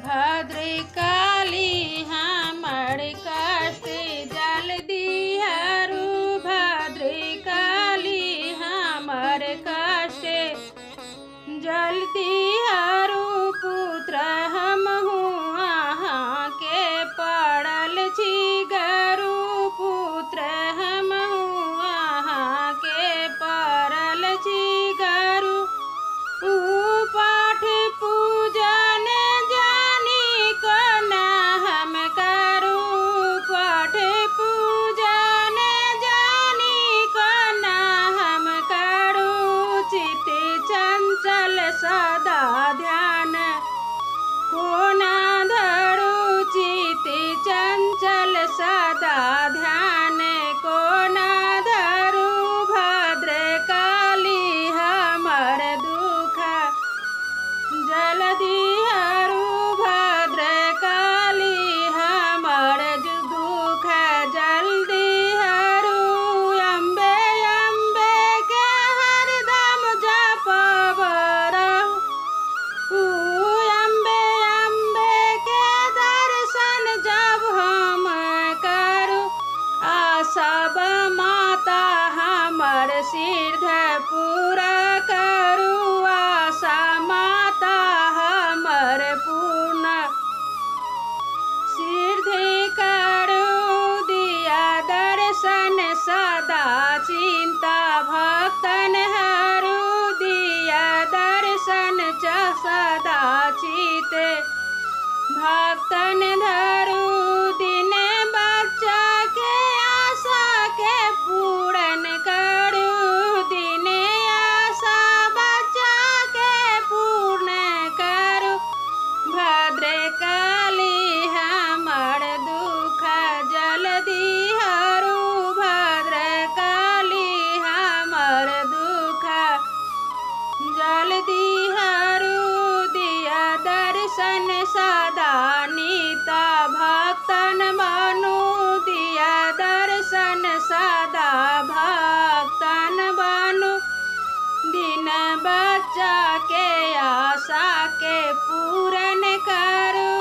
भद्रकाली हमर कष्ट जल दिहरू। भद्रकाली हमर कष्ट जल दिहरू। पुत्र हमहु अहाँ के पड़ल छी गरु। पुत्र हमहु अहाँ के पड़ल छी गरु। पाठ पूजन जानी कोना हम करू। पाठ पूजन जानी कोना हम करू। चित चंचल सदा ध्यान कोना धरू। चित चंचल सदा ध्यान कोना धरू। भद्रकाली हमर दुख जल दिहरू। भद्रकाली हमर दुख जल दिहरू। अम्बे अम्बे के हरदम जपब रहू। अम्बे अम्बे के दर्शन जब हम करू। सब माता हमर सिद्ध पूरा करू। आशा माता हमर पूर्ण सिद्ध करू। दिया दर्शन सदा चिंता भक्तन हरू। दिया दर्शन सदा चित भक्तन धरू। दिन बच्चा के आशा के पूर्ण करू। दिन आशा बच्चा के पूर्ण करू। भद्रकाली हमर दुख जल दिहरू। भद्रकाली हमर दुख जल दिहरू। दिया दर्शन सदा नीता भक्तन बनु। दिया दर्शन सदा भक्तन बनु। दिन बच्चा के आशा के पूर्ण करू।